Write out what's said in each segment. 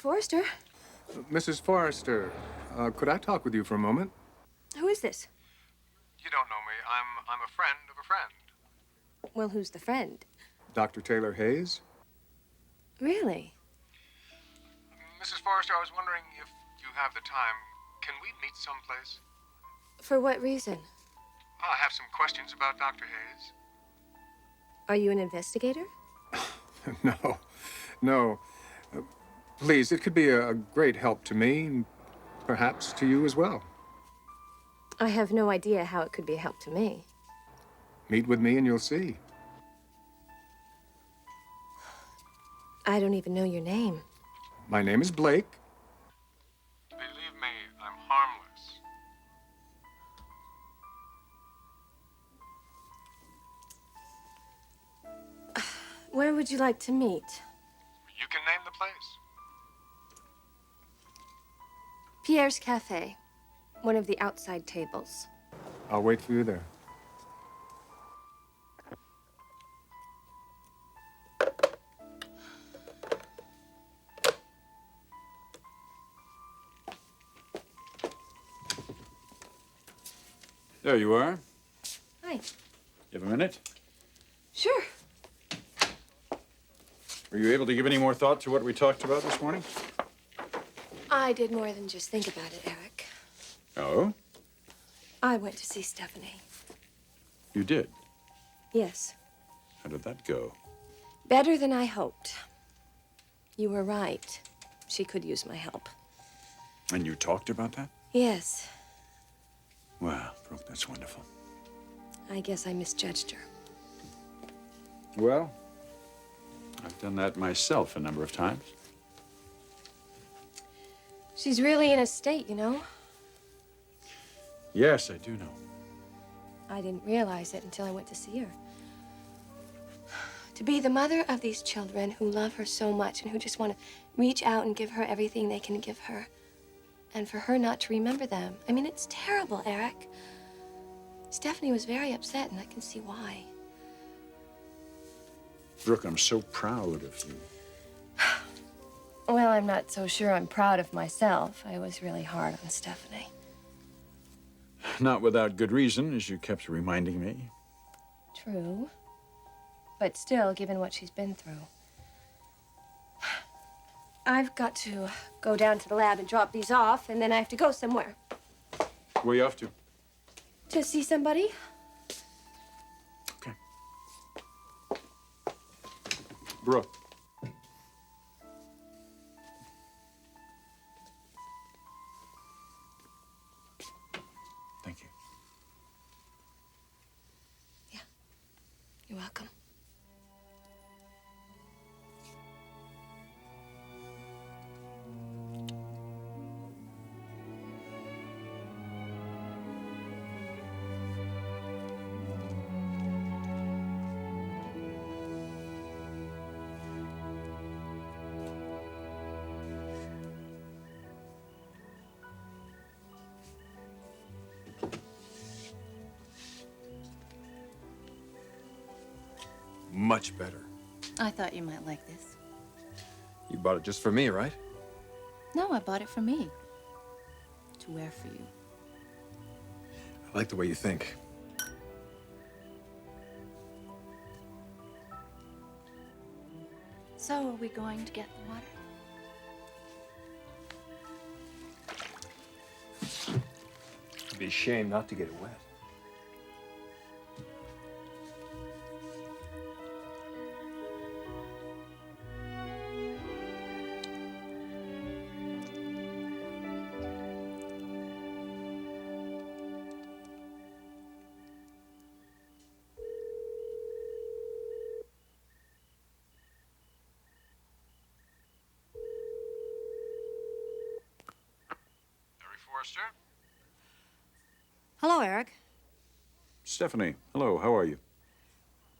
Forrester. Mrs. Forrester, could I talk with you for a moment? Who is this? You don't know me. I'm a friend of a friend. Well, who's the friend? Dr. Taylor Hayes? Really? Mrs. Forrester, I was wondering if you have the time. Can we meet someplace? For what reason? I have some questions about Dr. Hayes. Are you an investigator? No, no. Please, it could be a great help to me, and perhaps to you as well. I have no idea how it could be a help to me. Meet with me and you'll see. I don't even know your name. My name is Blake. Believe me, I'm harmless. Where would you like to meet? You can name the place. Pierre's Cafe. One of the outside tables. I'll wait for you there. There you are. Hi. You have a minute? Sure. Were you able to give any more thought to what we talked about this morning? I did more than just think about it, Eric. Oh? I went to see Stephanie. You did? Yes. How did that go? Better than I hoped. You were right. She could use my help. And you talked about that? Yes. Well, Brooke, that's wonderful. I guess I misjudged her. Well, I've done that myself a number of times. She's really in a state, you know? Yes, I do know. I didn't realize it until I went to see her. To be the mother of these children who love her so much and who just want to reach out and give her everything they can give her. And for her not to remember them. I mean, it's terrible, Eric. Stephanie was very upset, and I can see why. Brooke, I'm so proud of you. Well, I'm not so sure I'm proud of myself. I was really hard on Stephanie. Not without good reason, as you kept reminding me. True. But still, given what she's been through. I've got to go down to the lab and drop these off, and then I have to go somewhere. Where are you off to? To see somebody? Okay. Brooke. Thank you. Yeah. You're welcome. Much better. I thought you might like this. You bought it just for me, right? No, I bought it for me. To wear for you. I like the way you think. So, are we going to get the water? It'd be a shame not to get it wet. Forrester? Hello, Eric. Stephanie, hello, how are you?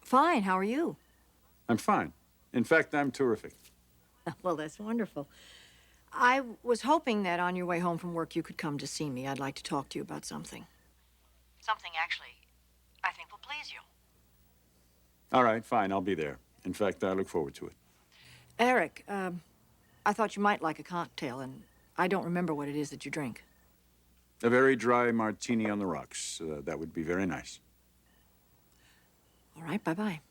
Fine, how are you? I'm fine. In fact, I'm terrific. Well, that's wonderful. I was hoping that on your way home from work you could come to see me. I'd like to talk to you about something. Something, actually, I think will please you. All right, fine, I'll be there. In fact, I look forward to it. Eric, I thought you might like a cocktail, and I don't remember what it is that you drink. A very dry martini on the rocks. That would be very nice. All right, bye-bye.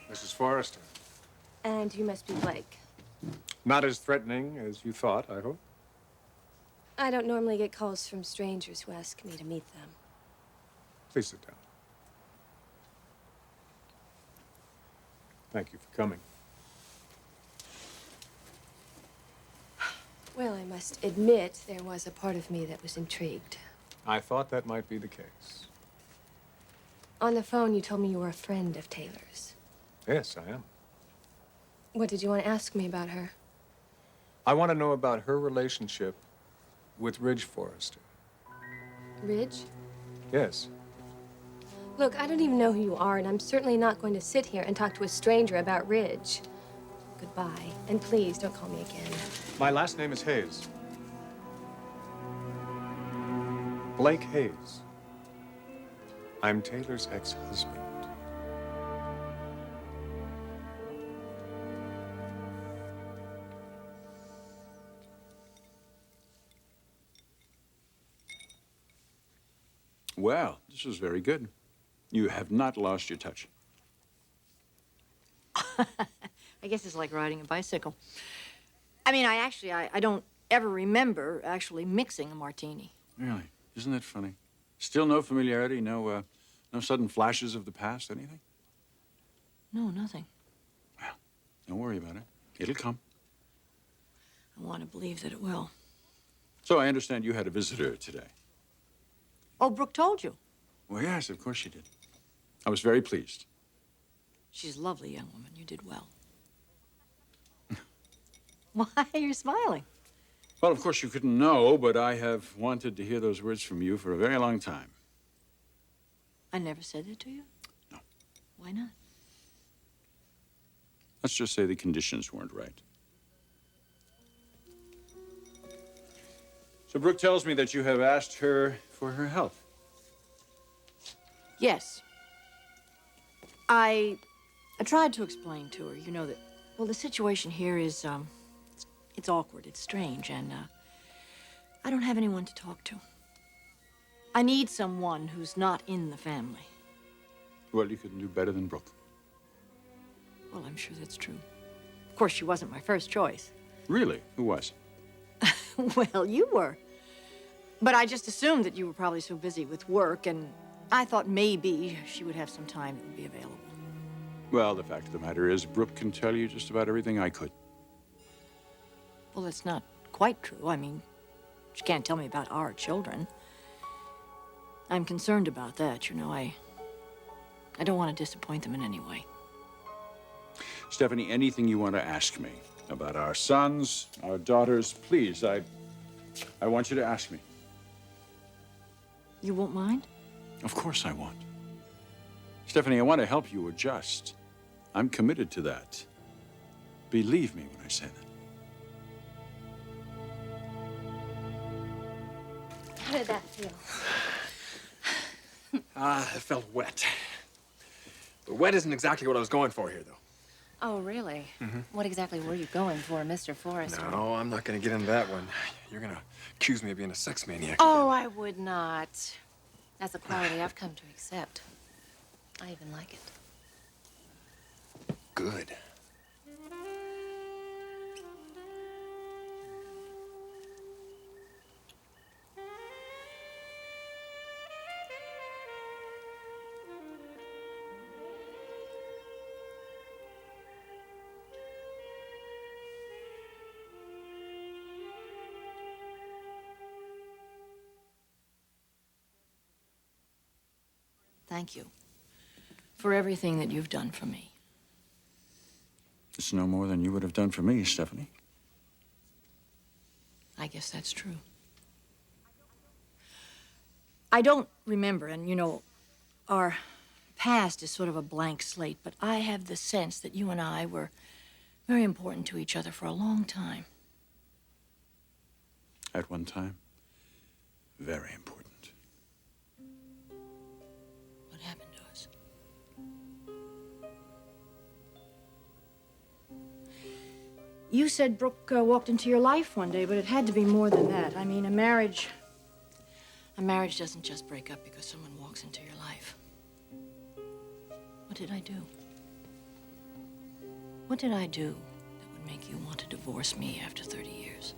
Mrs. Forrester. And you must be Blake. Not as threatening as you thought, I hope. I don't normally get calls from strangers who ask me to meet them. Please sit down. Thank you for coming. Well, I must admit there was a part of me that was intrigued. I thought that might be the case. On the phone, you told me you were a friend of Taylor's. Yes, I am. What did you want to ask me about her? I want to know about her relationship with Ridge Forrester. Ridge? Yes. Look, I don't even know who you are, and I'm certainly not going to sit here and talk to a stranger about Ridge. Goodbye, and please don't call me again. My last name is Hayes. Blake Hayes. I'm Taylor's ex-husband. Well, this was very good. You have not lost your touch. I guess it's like riding a bicycle. I mean, I don't ever remember actually mixing a martini. Really? Isn't that funny? Still no familiarity, no sudden flashes of the past, anything? No, nothing. Well, don't worry about it. It'll come. I want to believe that it will. So I understand you had a visitor today. Oh, Brooke told you. Well, yes, of course she did. I was very pleased. She's a lovely young woman. You did well. Why are you smiling? Well, of course you couldn't know, but I have wanted to hear those words from you for a very long time. I never said that to you? No. Why not? Let's just say the conditions weren't right. So Brooke tells me that you have asked her for her help. Yes. I tried to explain to her, you know, that, well, the situation here is, it's awkward, it's strange, and, I don't have anyone to talk to. I need someone who's not in the family. Well, you couldn't do better than Brooke. Well, I'm sure that's true. Of course, she wasn't my first choice. Really? Who was? Well, you were. But I just assumed that you were probably so busy with work, and I thought maybe she would have some time that would be available. Well, the fact of the matter is, Brooke can tell you just about everything I could. Well, that's not quite true. I mean, she can't tell me about our children. I'm concerned about that, you know. I don't want to disappoint them in any way. Stephanie, anything you want to ask me about our sons, our daughters, please, I want you to ask me. You won't mind? Of course I won't. Stephanie, I want to help you adjust. I'm committed to that. Believe me when I say that. How did that feel? It felt wet. But wet isn't exactly what I was going for here, though. Oh, really? What exactly were you going for, Mr. Forrester? No, I'm not gonna get into that one. You're gonna accuse me of being a sex maniac Oh, again. I would not. That's a quality I've come to accept. I even like it. Good. Thank you for everything that you've done for me. It's no more than you would have done for me, Stephanie. I guess that's true. I don't remember, and you know, our past is sort of a blank slate, but I have the sense that you and I were very important to each other for a long time. At one time, very important. What happened to us? You said Brooke walked into your life one day, but it had to be more than that. I mean, a marriage doesn't just break up because someone walks into your life. What did I do? What did I do that would make you want to divorce me after 30 years?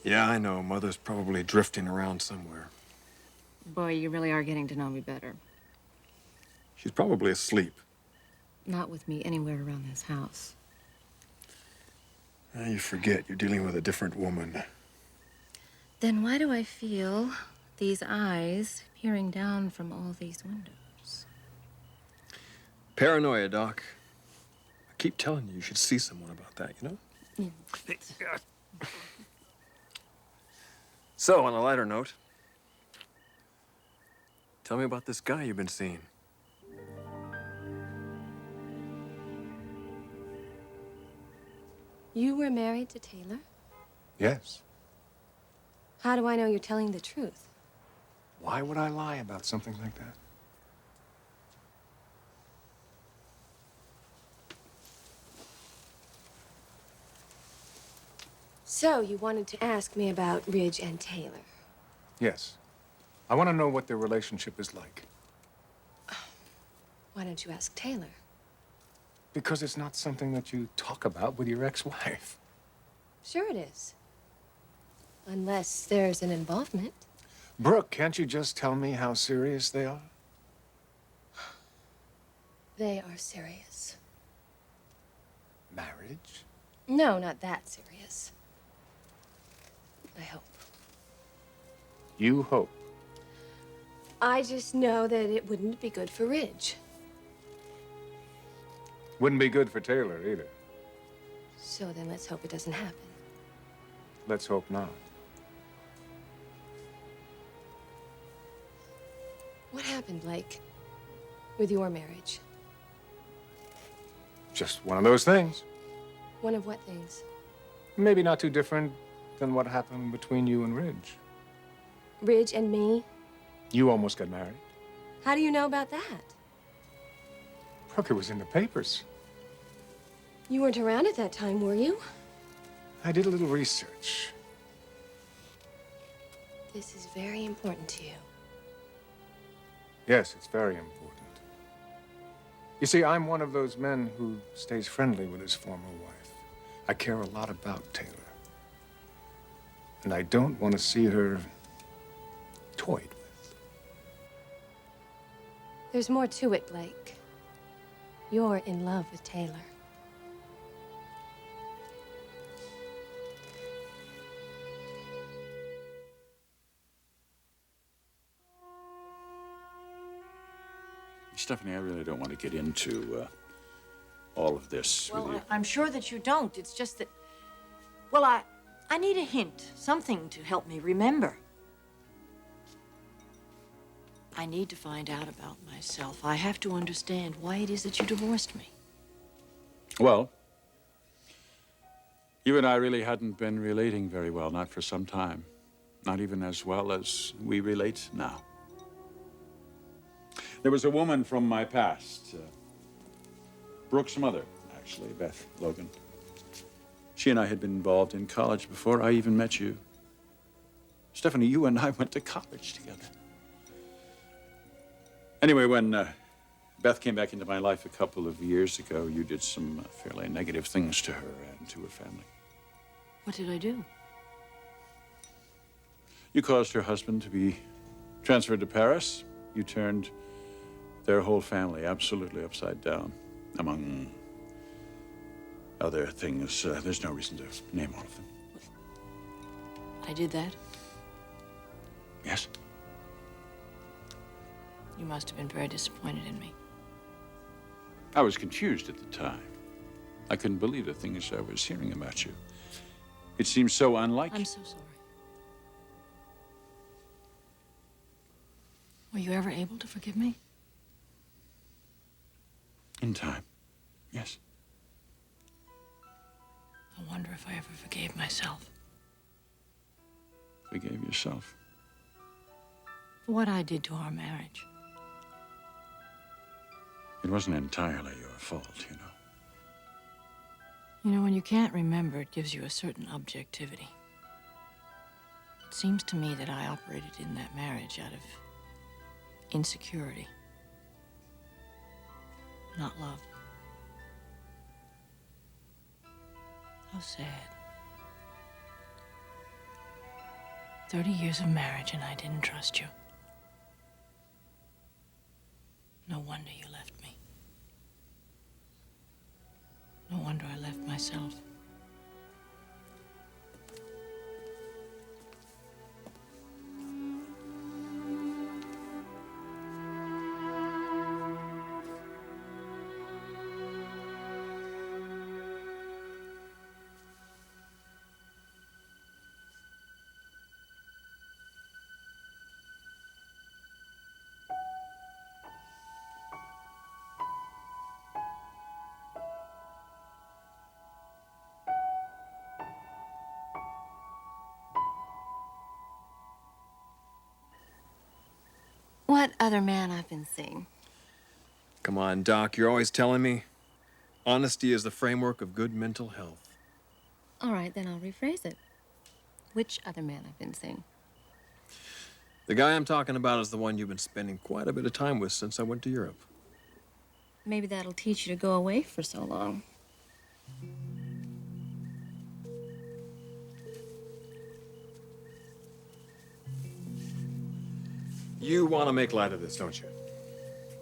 Yeah, I know. Mother's probably drifting around somewhere. Boy, you really are getting to know me better. She's probably asleep. Not with me anywhere around this house. You forget you're dealing with a different woman. Then why do I feel these eyes peering down from all these windows? Paranoia, Doc. I keep telling you, you should see someone about that, you know? So, on a lighter note, tell me about this guy you've been seeing. You were married to Taylor? Yes. How do I know you're telling the truth? Why would I lie about something like that? So, you wanted to ask me about Ridge and Taylor. Yes. I want to know what their relationship is like. Why don't you ask Taylor? Because it's not something that you talk about with your ex-wife. Sure it is. Unless there's an involvement. Brooke, can't you just tell me how serious they are? They are serious. Marriage? No, not that serious. I hope. You hope. I just know that it wouldn't be good for Ridge. Wouldn't be good for Taylor either. So then let's hope it doesn't happen. Let's hope not. What happened, Blake, with your marriage? Just one of those things. One of what things? Maybe not too different than what happened between you and Ridge. Ridge and me? You almost got married. How do you know about that? Brooke, it was in the papers. You weren't around at that time, were you? I did a little research. This is very important to you. Yes, it's very important. You see, I'm one of those men who stays friendly with his former wife. I care a lot about Taylor. And I don't want to see her toyed with. There's more to it, Blake. You're in love with Taylor. Stephanie, I really don't want to get into all of this with you. Well, I'm sure that you don't. It's just that, well, I need a hint, something to help me remember. I need to find out about myself. I have to understand why it is that you divorced me. Well, you and I really hadn't been relating very well, not for some time. Not even as well as we relate now. There was a woman from my past, Brooke's mother, actually, Beth Logan. She and I had been involved in college before I even met you. Stephanie, you and I went to college together. Anyway, when Beth came back into my life a couple of years ago, you did some fairly negative things to her and to her family. What did I do? You caused her husband to be transferred to Paris. You turned their whole family absolutely upside down, among other things. There's no reason to name all of them. I did that? Yes? You must have been very disappointed in me. I was confused at the time. I couldn't believe the things I was hearing about you. It seemed so unlike you. I'm so sorry. Were you ever able to forgive me? In time, yes. I wonder if I ever forgave myself. Forgave yourself. For what I did to our marriage. It wasn't entirely your fault, you know. You know, when you can't remember, it gives you a certain objectivity. It seems to me that I operated in that marriage out of insecurity, not love. How sad. 30 years of marriage and I didn't trust you. No wonder you left me. No wonder I left myself. What other man I've been seeing? Come on, Doc, you're always telling me. Honesty is the framework of good mental health. All right, then I'll rephrase it. Which other man I've been seeing? The guy I'm talking about is the one you've been spending quite a bit of time with since I went to Europe. Maybe that'll teach you to go away for so long. You want to make light of this, don't you?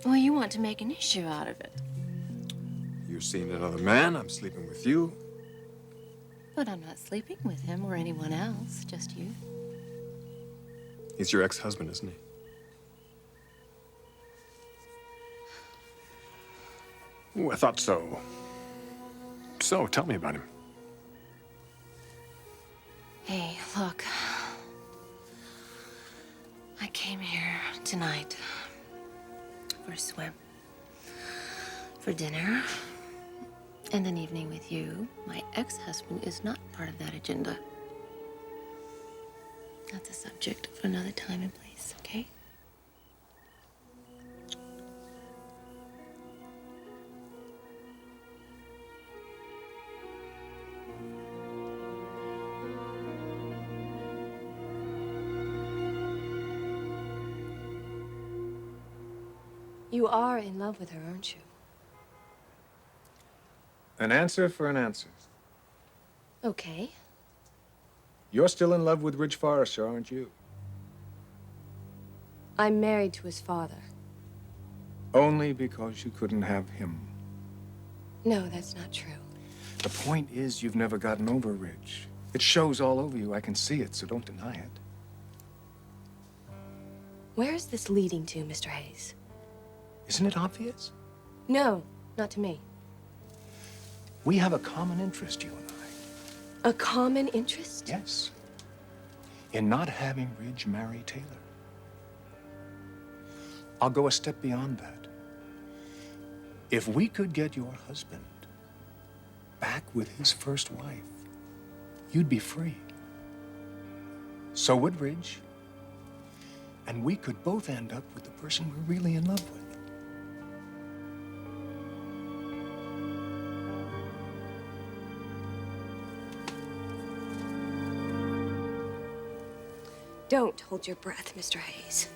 Well, you want to make an issue out of it. You've seen another man, I'm sleeping with you. But I'm not sleeping with him or anyone else, just you. He's your ex-husband, isn't he? Ooh, I thought so. So, tell me about him. Hey, look. I came here tonight for a swim, for dinner, and an evening with you. My ex-husband is not part of that agenda. That's a subject for another time and place, okay? You are in love with her, aren't you? An answer for an answer. Okay. You're still in love with Ridge Forrester, aren't you? I'm married to his father. Only because you couldn't have him. No, that's not true. The point is, you've never gotten over Ridge. It shows all over you. I can see it, so don't deny it. Where is this leading to, Mr. Hayes? Isn't it obvious? No, not to me. We have a common interest, you and I. A common interest? Yes. In not having Ridge marry Taylor. I'll go a step beyond that. If we could get your husband back with his first wife, you'd be free. So would Ridge. And we could both end up with the person we're really in love with. Don't hold your breath, Mr. Hayes.